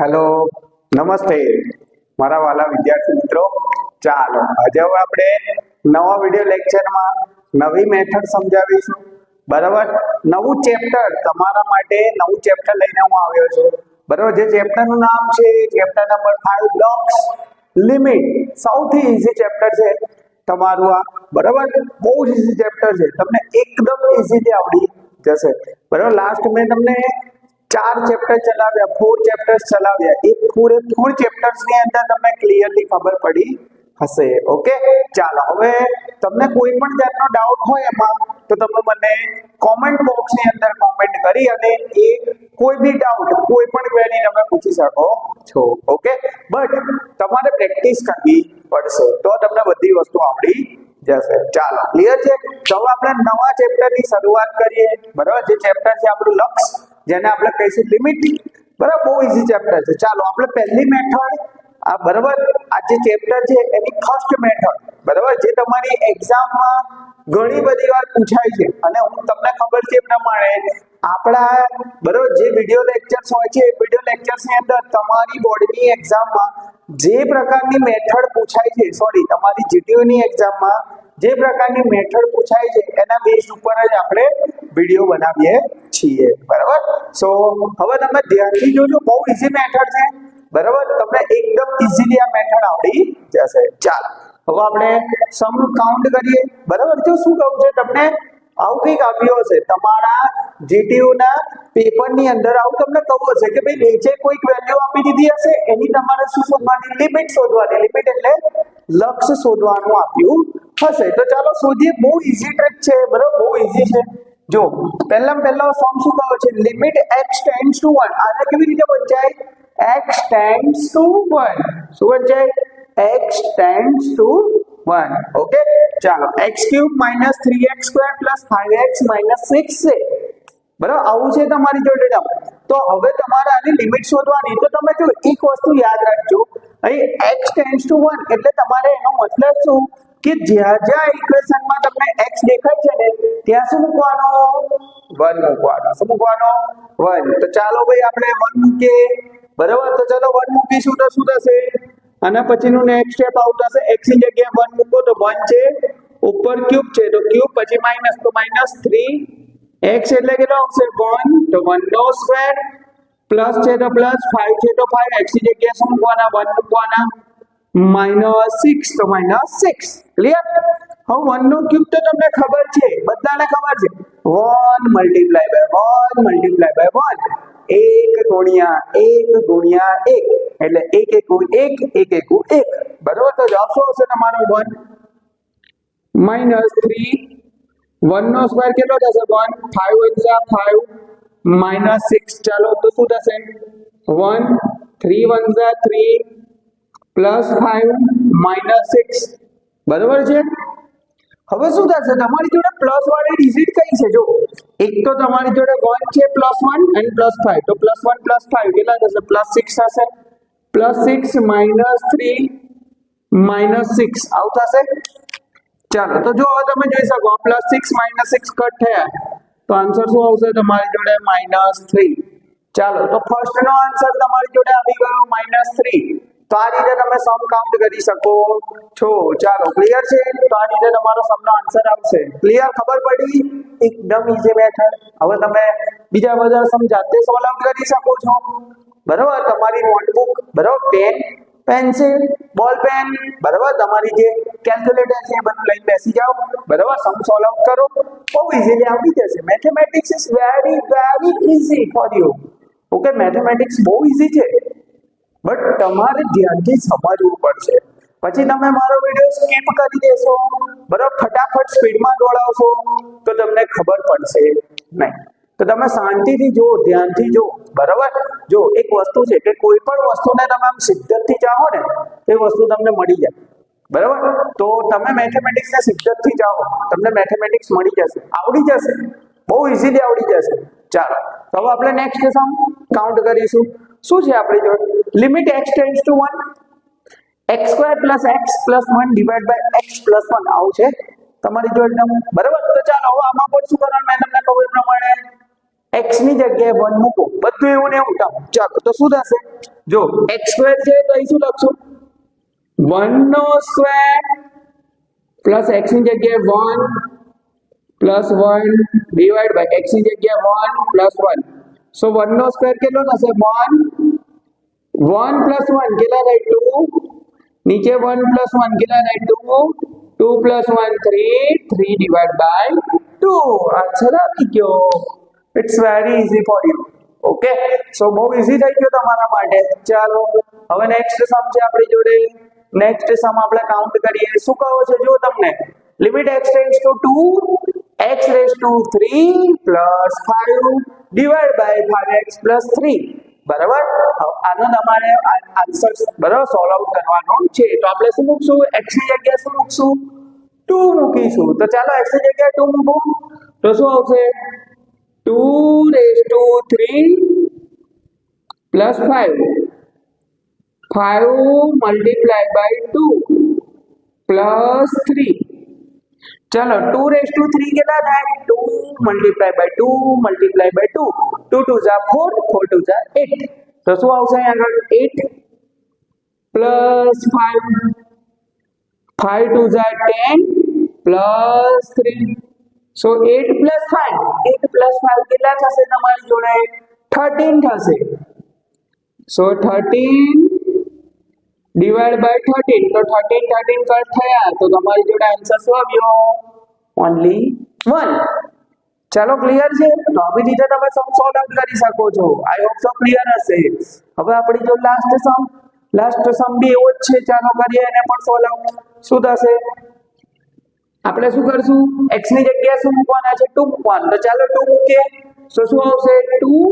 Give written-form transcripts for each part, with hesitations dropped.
Hello, નમસ્તે મારા વાલા વિદ્યાર્થી મિત્રો. ચાલો આજે આપણે નવા વિડિયો લેક્ચરમાં નવી મેથડ સમજાવીશું. બરાબર, નવું ચેપ્ટર તમારા માટે નવું ચેપ્ટર લઈને હું આવ્યો છું. બરાબર, જે ચેપ્ટરનું નામ છે ચેપ્ટર નંબર 5 બ્લોક્સ લિમિટ. સૌથી ઈઝી ચેપ્ટર છે તમારું આ. બરાબર, બહુ જ ઈઝી ચેપ્ટર છે, તમને એકદમ ઈઝીલી આવડી જશે. બરાબર, લાસ્ટ મેં તમને 4 ચેપ્ટર ચલાવ્યા, 4 ચેપ્ટર્સ ચલાવ્યા. એ પૂરે 4 ચેપ્ટર્સ ની અંદર તમને ક્લિયરલી ખબર પડી હશે. ઓકે, ચાલો હવે તમને કોઈ પણ જાતનો ડાઉટ હોય એમાં તો તમે મને કોમેન્ટ બોક્સ ની અંદર કોમેન્ટ કરી અને એ કોઈ બી ડાઉટ, કોઈ પણ ક્વેરી તમે પૂછી શકો છો. ઓકે, બટ તમારે પ્રેક્ટિસ કરવી પડશે તો તમને બધી વસ્તુ આવડી જશે. ચાલો, ક્લિયર છે? તો હવે આપણે નવા ચેપ્ટર ની શરૂઆત કરીએ. બરાબર, જે ચેપ્ટર છે આપણું લક્ષ, જેને આપણે કહીશું લિમિટ. બરાબર, બહુ ઈઝી ચેપ્ટર છે. ચાલો આપણે પહેલી મેથડ આ, બરાબર, આ જે ચેપ્ટર છે એની ફર્સ્ટ મેથડ, બરાબર, જે તમારી એક્ઝામમાં ઘણી બધી વાર પૂછાય છે અને હું તમને ખબર છે એ પ્રમાણે આપણા, બરાબર, જે વિડિયો લેક્ચર્સ હોય છે એ વિડિયો લેક્ચર્સ ની અંદર તમારી બોર્ડની એક્ઝામમાં જે પ્રકારની મેથડ પૂછાય છે, સોરી તમારી જીટીયુ ની એક્ઝામમાં જે પ્રકારની મેથડ પૂછાય છે એના બેઝ ઉપર જ આપણે વિડિયો બનાવીએ છીએ. બરાબર, સો હવે તમે ધ્યાનથી જોજો, બહુ ઈઝી મેથડ છે. બરાબર, તમને એકદમ ઈઝીલી આ મેથડ આવડી જશે. ચાલો હવે આપણે સમ કાઉન્ટ કરીએ. બરાબર, જો શું કહું છે તમને, આવું કંઈક આપ્યું હશે તમારા જીટીયુ ના પેપર ની અંદર, આવું તમને કહું હશે કે ભાઈ નીચે કોઈક વેલ્યુ આપી દીધી હશે, એની તમારે શું શોધવાની? લિમિટ શોધવાની. લિમિટ એટલે લક્ષ શોધવાનું આપ્યું હશે. તો ચાલો શોધીએ. બહુ ઈઝી ટ્રીક છે. બરાબર, બહુ ઈઝી છે. જો પહેલો સમ શું કહો છે? Limit x tends two 1. આને કેવી રીતે વંચાય? x tends two 1. શું વંચાય? x tends two 1. ઓકે, ચાલો x³ - 3x² + 5x - 6 છે. બરાબર, આવું છે તમારી જોડે. તો હવે તમારે આની લિમિટ શોધવાની. તો તમે જો એક વસ્તુ યાદ રાખજો, અહીં x ટેન્ડ્સ ટુ 1 એટલે તમારે એનો મતલબ શું કે જ્યાં જ્યાં ઇક્વેશનમાં તમને x દેખાય છે ને ત્યાં શું મૂકવાનો? 1 મૂકવાનો. શું મૂકવાનો? 1. તો ચાલો ભાઈ આપણે 1 મૂકીએ. બરાબર, તો ચાલો 1 મૂકીશું તો શું થશે? અને પછીનું નેક્સ્ટ સ્ટેપ આઉટ થશે. x ની જગ્યાએ 1 મૂકો તો 1 છે, ઉપર ક્યુબ છે તો ક્યુબ, પછી માઈનસ તો -3. x એટલે કેટલો આવશે? 1. તો 1 નો સ્ક્વેર, પ્લસ છે તો પ્લસ, 5 છે તો 5. x ની જગ્યાએ શું મૂકવાના? 1 મૂકવાના. -6 તો -6. ક્લિયર? હવે 1 નો ક્યુબ તો તમને ખબર છે, બધાને ખબર છે. 1 × 1 × 1. 1 ગુણ્યા 1 ગુણ્યા 1 એટલે 1 × 1 = 1 × 1. બરાબર, તો જવાબ શું હશે તમારો? 1 -3. 1 નો સ્ક્વેર કેટલો થશે? 1. 5 × 5 -6. ચાલો તો શું થશે? 1. 3 × 3 +5 -6. બરાબર છે. હવે શું થશે? તમારી જોડે પ્લસ વાળી ડિજિટ કઈ છે? જો એક તો તમારી જોડે 1 છે, +1 અને +5. તો +1 + 5 કેટલા થશે? +6 થશે. +6 - 3 -6 આવું થશે. ચાલો તો જો હવે તમે જોઈ શકો, +6 -6 કટ થયા તો આન્સર શું આવશે તમારી જોડે? -3. ચાલો તો ફર્સ્ટ નો આન્સર તમારી જોડે આવી ગયો -3. તો આ રીતે તમે સમ કાઉન્ટ કરી શકો છો. ચાલો ક્લિયર છે? તો આ રીતે તમારો સમનો આન્સર આવશે. ક્લિયર? ખબર પડી? એકદમ ઈઝી મેથડ. હવે તમે બીજા બધા સમ જાતે સોલ્વ કરી શકો છો. બરાબર, તમારી નોટબુક, બરાબર, પેન, પેન્સિલ, બોલ પેન, બરાબર, તમારી જે કેલ્ક્યુલેટર છે એ બધું લઈને બેસી જાઓ. બરાબર, સમ સોલ્વ કરો, બહુ ઈઝીલી આવડી જશે. Mathematics is very very easy for you. Okay, mathematics બહુ ઈઝી છે, બટ તમારે ધ્યાનથી સમજવું પડશે. પછી તમે મારો વિડિયો સ્કીપ કરી દેશો, બરાબર, ફટાફટ સ્પીડમાં દોડાવશો તો તમને ખબર પડશે નહીં. તો તમે શાંતિથી જો, ધ્યાનથી જો. બરાબર, જો એક વસ્તુ છે કે કોઈ પણ વસ્તુને તમે આમ શિદ્દતથી ચાહો ને તો એ વસ્તુ તમને મળી જાય. બરાબર, તો તમે મેથેમેટિક્સને શિદ્દતથી ચાહો, તમને મેથેમેટિક્સ મળી જશે, આવડી જશે, બહુ ઈઝીલી આવડી જશે. ચાલો તો હવે આપણે નેક્સ્ટ સમ કાઉન્ટ કરીશું. શું છે આપણી જોડે? Limit x tends two 1, x² + x + 1 / x + 1 આવું છે તમારી જોડે. બરાબર, તો ચાલો હવે આમાં પણ શું કરવાનું? મેં તમને કહ્યું એ પ્રમાણે x ની જગ્યાએ 1 મૂકો, બધું એવું ને એવું ચાલો તો શું થશે? જો x સ્ક્વેર છે તો અહીં શું લખશું? 1 નો સ્ક્વેર પ્લસ x ની જગ્યાએ 1 પ્લસ 1 ડિવાઈડ બાય x ની જગ્યાએ 1 પ્લસ 1. સો 1 નો સ્ક્વેર કેટલો થશે? 1 પ્લસ 1 કેટલા થાય? 2. નીચે 1 પ્લસ 1 કેટલા થાય? 2. 2 પ્લસ 1 3. 3 divide by 2. આન્સર આવી ગયો. It's very easy for you. Okay, so બહુ ઇઝી થઈ ગયો તમારા માટે. ચાલો હવે નેક્સ્ટ સમ છે આપણી જોડે. નેક્સ્ટ સમ આપણે કાઉન્ટ કરીએ. શું કહો છો? જો તમને limit x tends to 2 x raise to 3 plus 5 divide by 5x plus 3. બરાબર, આનો તમારે આન્સર બરાબર સોલ્વ આઉટ કરવાનો છે. તો આપણે શું મૂકશું? x ની જગ્યાએ શું મૂકશું? 2 મૂકીશું. તો ચાલો x ની જગ્યાએ 2 મૂકો તો શું આવશે? 2 raise to 3 plus 5 multiply by 2 plus 3. चलो 2 रेज टू 3 કેટલા થાય? 2 મલ્ટીપ્લાય બાય 2 મલ્ટીપ્લાય બાય 2. 2 2 જા 4, 4 2 જા 8. તો શું આવશે અહીં આગળ? 8 પ્લસ 5 5 2 જા 10 પ્લસ 3. સો 8 પ્લસ 5 કેટલા થશે તમારી જોડે? 13 થશે. સો 13 ડિવાઈડ બાય 13. તો 13 કટ થયા તો તમારી જોડે આન્સર શું આવ્યો? ઓન્લી 1. ચાલો ક્લિયર છે? તો આવી રીતે તમે સમ સોલ્વ આઉટ કરી શકો છો. આઈ હોપ સો ક્લિયર હશે. હવે આપણી જો લાસ્ટ સમ બી એવો જ છે. ચાલો કરીએ એને પણ સોલ્વ આઉટ. શું થશે? આપણે શું કરશું? x ની જગ્યાએ શું મૂકવાના છે? 2 મૂકવાનું. તો ચાલો 2 મૂકીએ. તો શું આવશે? 2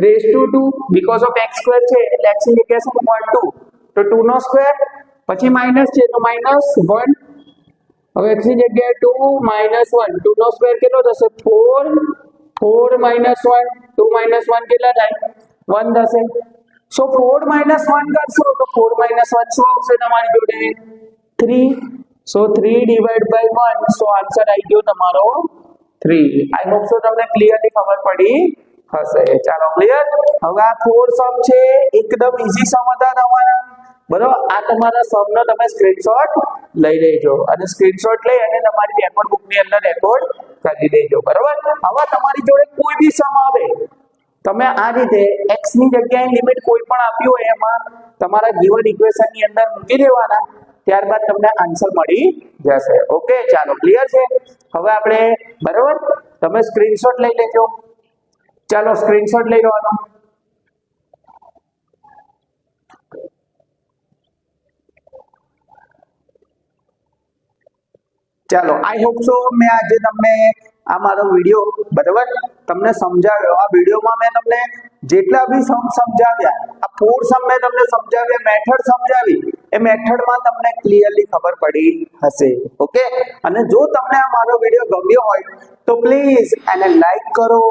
raise to 2 because of x square છે એટલે x ની જગ્યાએ શું મૂકવાનું? 2. તો 2 નો સ્ક્વેર પછી માઈનસ છે તો માઈનસ 1. હવે x ની જગ્યાએ 2 માઈનસ 1. 2 નો સ્ક્વેર કેટલો થશે? 4 4 માઈનસ 1. 2 માઈનસ 1 કેટલા થાય? 1 થશે. સો 4 માઈનસ 1 કરશો તો 4 માઈનસ 1 શું આવશે તમારી જોડે? 3. સો 3 ડિવાઈડ બાય 1. સો આન્સર આવી ગયો તમારો 3. આઈ હોપ સો તમને ક્લિયરલી ખબર પડી હશે. ચાલો ક્લિયર. હવે આ 4 સમ છે એકદમ ઈઝી સમ હતા તમારા. બરાબર, આ તમારા સમનો તમે સ્ક્રીનશોટ લઈ લેજો અને સ્ક્રીનશોટ લઈ અને તમારી રેકોર્ડ બુકની અંદર રેકોર્ડ કરી દેજો. બરાબર, હવે તમારી જોડે કોઈ બી સમ આવે તમે આ રીતે x ની જગ્યાએ લિમિટ કોઈ પણ આપ્યું હોય એમાં તમારા ગિવન ઇક્વેશનની અંદર મૂકી દેવાના, ત્યારબાદ તમને આન્સર મળી જશે. ઓકે, ચાલો ક્લિયર છે. હવે આપણે બરાબર તમે સ્ક્રીનશોટ લઈ લેજો. ચાલો સ્ક્રીનશોટ લઈ લેવાનો. ચાલો આઈ હોપ સો મેં આજે તમને આ મારો વિડિયો બરાબર તમને સમજાવ્યો. આ વિડિયોમાં મેં તમને જેટલા બી સમ સમજાવ્યા, આ 4 સમ મેં તમને સમજાવ્યા, મેથડ સમજાવી, એ મેથડમાં તમને ક્લિયરલી ખબર પડી હશે. ઓકે, અને જો તમને આ મારો વિડિયો ગમ્યો હોય તો પ્લીઝ એને લાઈક કરો,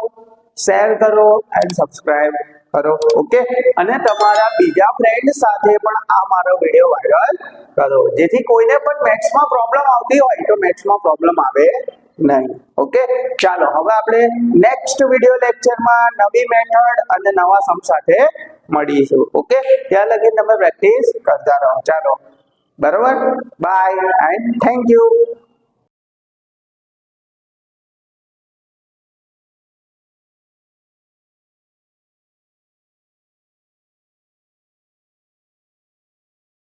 શેર કરો એન્ડ સબસ્ક્રાઇબ કરો. ઓકે, અને તમારા બીજા ફ્રેન્ડ સાથે પણ આ મારો વિડિયો વાયરલ કરો, જેથી કોઈને પણ મેથ્સમાં પ્રોબ્લેમ આવતી હોય તો મેથ્સમાં પ્રોબ્લેમ આવે નહીં. ઓકે, ચાલો હવે આપણે નેક્સ્ટ વિડિયો લેક્ચરમાં નવી મેથડ અને નવા સમ સાથે મળીશું. ઓકે, ત્યાં લગી તમે પ્રેક્ટિસ કરતા રહો. ચાલો બરાબર, બાય એન્ડ થેન્ક યુ.